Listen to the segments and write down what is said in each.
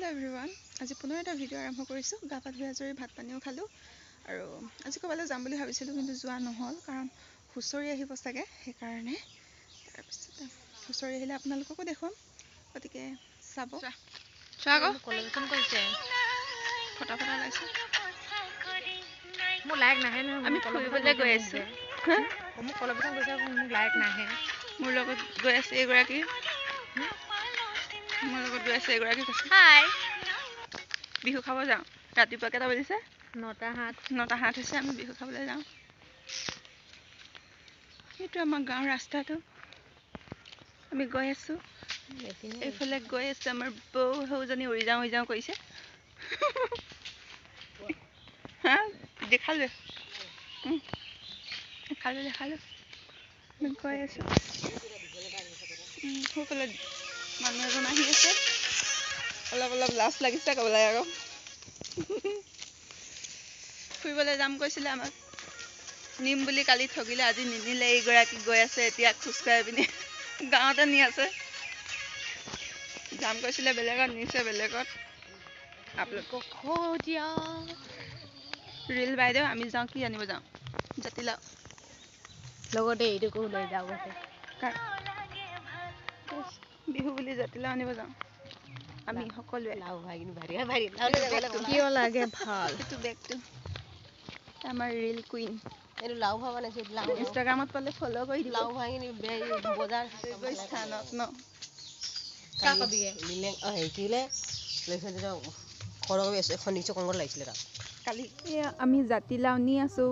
Hello everyone आज पुनः এটা ভিডিও আৰম্ভ কৰিছো গা পা ধুই আজৰি ভাত পানীও খালো আৰু আজি কবালে যাম বুলি ভাবিছিলো কিন্তু যোৱা নহল কাৰণ হুচৰি আহিব সাগে সেই কাৰণে তাৰ পিছত হুচৰি আহিলে আপোনালোককো দেখুৱাম গতিকে চাব চাগো কলেকচন কৰিছে ফটা ফটা লাইছে মোৰ লাইক নাহে না আমি ফুৰিবলৈ গৈ আছো মোক কলেকচন কৰিছে মোক লাইক নাহে মোৰ লগত গৈ আছে এগৰাকী মোৰ লগত গৈ আছে এগৰাকী কৈছে হাই বিহু খাব যাওঁ ৰাতিপুৱা কেটা বজিছে 9টা 7 হৈছে আমি বিহু খাবলৈ যাওঁ এইটো আমাৰ গাঁৱৰ ৰাস্তাটো আমি গৈ আছো এইফালে গৈ আছে আমাৰ বৌ হৌজনী উৰি যাওঁ কৈছে হা দেখালো দেখালো আমি গৈ আছো সকলে মানুহ এজন আহি আছে অলপ লাজ লাগিছে কবলৈ আৰু ফুৰিবলৈ যাম কৈছিলে আমাক নিম বুলি কালি ঠগিলে আজি নিনিলে এইগৰাকী গৈ আছে এতিয়া খুচকাই পিনে গাঁৱতে নি আছে যাম কৈছিলে বেলেগত নিছে বেলেগত আপোনালোকক খোজিয়া ৰিল বাইদেউ আমি যাওঁ কি আনিব যাওঁ জাতিলাও লগতে এইটোকো লৈ যাওঁ গৈছে বিহু বুলি জাতিলাও আনিব যাওঁ আমি সকলোৱে লাও ভাগিনি ভাৰি কিয় লাগে ভাল এইটো বেগটো আমাৰ ৰিল কুইন এইটো লাও ভাবা নাছে লাও ইনষ্টাগ্ৰামত পালে ফলো কৰি দিব লাও ভাগিনি বজাৰ স্থানত ন কা কবিয়ে নিলে হেকিলে লৈছে যে খৰগবি আছে এখন নিচে কংগৰ লাগিছিলে তা কালি আমি জাতিলাও নি আছো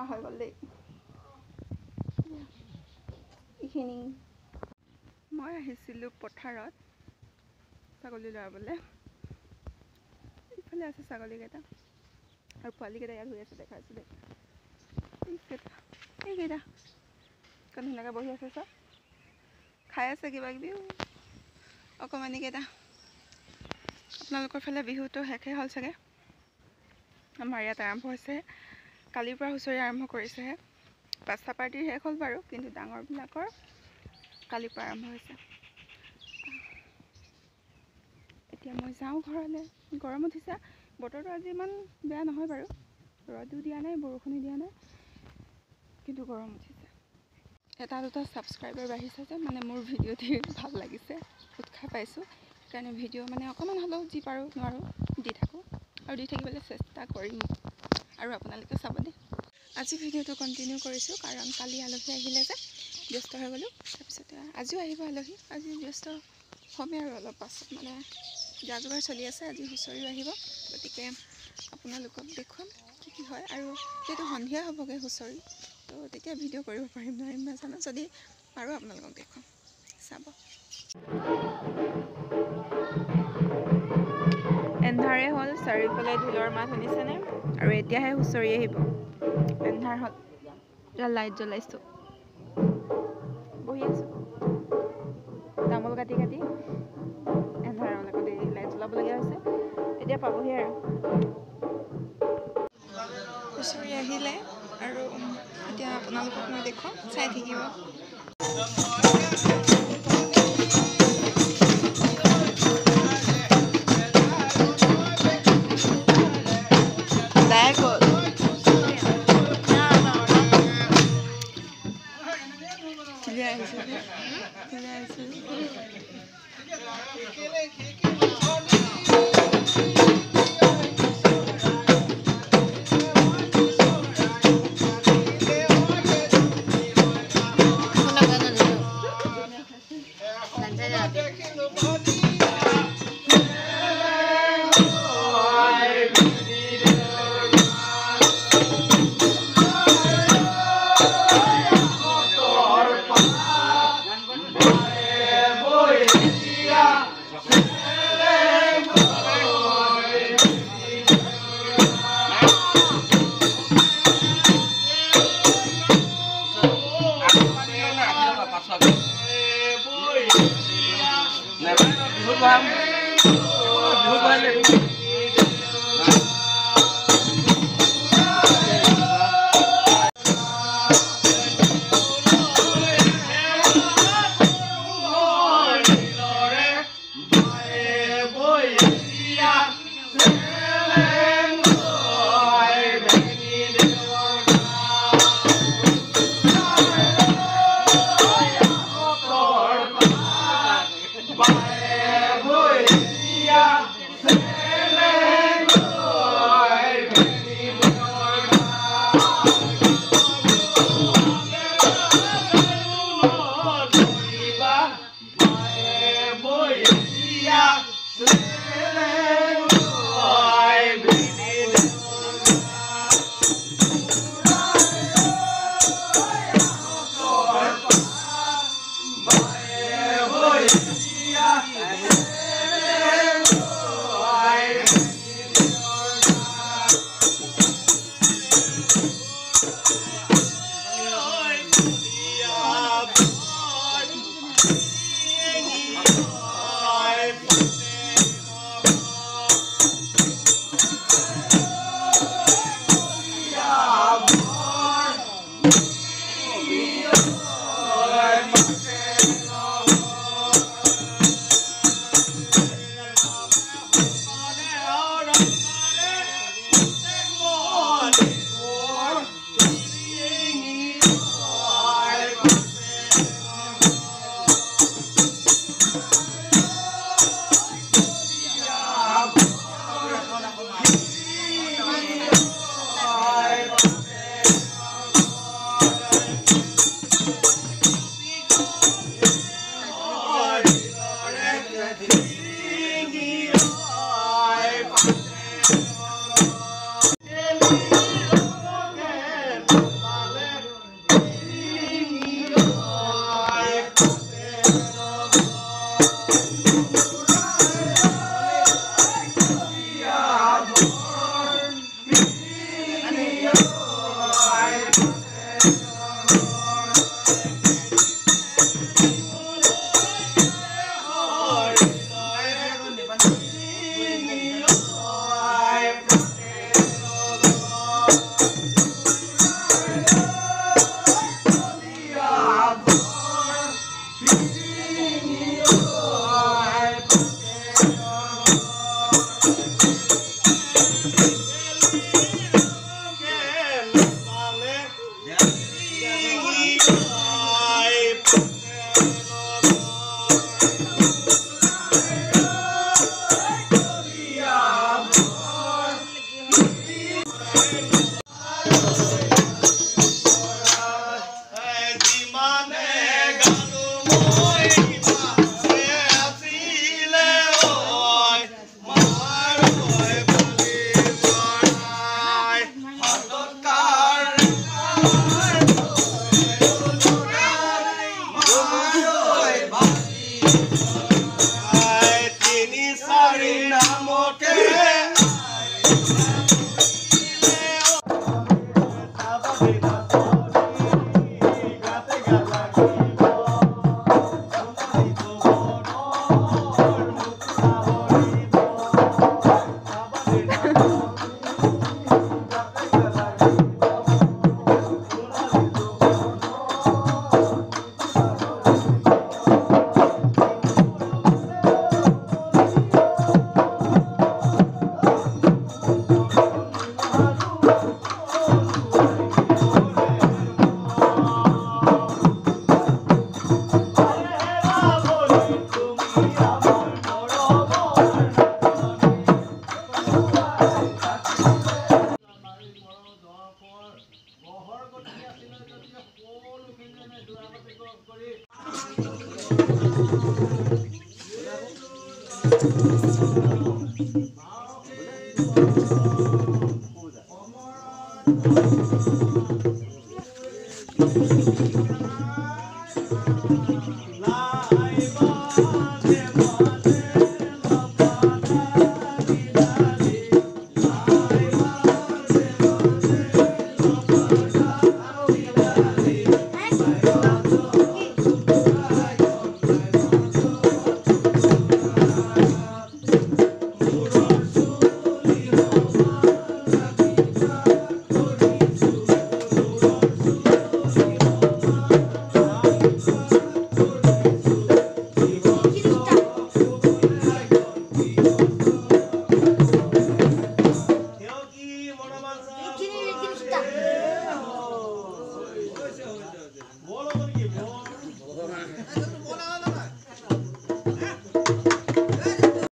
হৈ গ'ল দেই এইখিনি মই আহিছিলোঁ পথাৰত ছাগলী লৰাবলৈ ইফালে আছে ছাগলীকেইটা আৰু পোৱালীকেইটা ইয়াত হৈ আছে দেখাইছোঁ দেই এইকেইটা কাৰণ ধুনীয়াকৈ বহি আছে চব খাই আছে কিবা কিবি অকণমানিকেইটা আপোনালোকৰ ফালে বিহুটো শেষেই হ'ল চাগে আমাৰ ইয়াত আৰম্ভ হৈছে কালিৰ পৰা হুঁচৰি আৰম্ভ কৰিছেহে বাচ্চা পাৰ্টিৰ শেষ হ'ল বাৰু কিন্তু ডাঙৰবিলাকৰ কালিৰ পৰা আৰম্ভ হৈছে এতিয়া মই যাওঁ ঘৰলৈ গৰম উঠিছে বতৰটো আজি ইমান বেয়া নহয় বাৰু ৰ'দো দিয়া নাই বৰষুণো দিয়া নাই কিন্তু গৰম উঠিছে এটা দুটা ছাবস্ক্ৰাইবাৰ বাঢ়িছে যে মানে মোৰ ভিডিঅ'টি ভাল লাগিছে উৎসাহ পাইছোঁ সেইকাৰণে ভিডিঅ' মানে অকণমান হ'লেও যি পাৰোঁ নোৱাৰোঁ দি থাকোঁ আৰু দি থাকিবলৈ চেষ্টা কৰিম আৰু আপোনালোকে চাব দেই আজি ভিডিঅ'টো কণ্টিনিউ কৰিছোঁ কাৰণ কালি আলহী আহিলে যে ব্যস্ত হৈ গ'লোঁ তাৰপিছতে আজিও আহিব আলহী আজি ব্যস্ত হ'মেই আৰু অলপ পাছত মানে যা যোগাৰ চলি আছে আজি হুঁচৰিও আহিব গতিকে আপোনালোকক দেখুৱাম কি হয় আৰু যিহেতু সন্ধিয়া হ'বগৈ হুঁচৰি তো তেতিয়া ভিডিঅ' কৰিব পাৰিম নোৱাৰিম নাজানো যদি পাৰোঁ আপোনালোকক দেখুৱাম চাব এন্ধাৰে হ'ল চাৰিওফালে ঢোলৰ মাত শুনিছেনে আৰু এতিয়াহে হুঁচৰি আহিব এন্ধাৰ হ'ল এতিয়া লাইট জ্বলাইছোঁ বহি আছোঁ তামোল কাটি এন্ধাৰ লগত লাইট জ্বলাবলগীয়া হৈছে এতিয়া পাবহি আৰু হুঁচৰি আহিলে আৰু এতিয়া আপোনালোকক মই দেখুৱাম চাই থাকিব Thank you.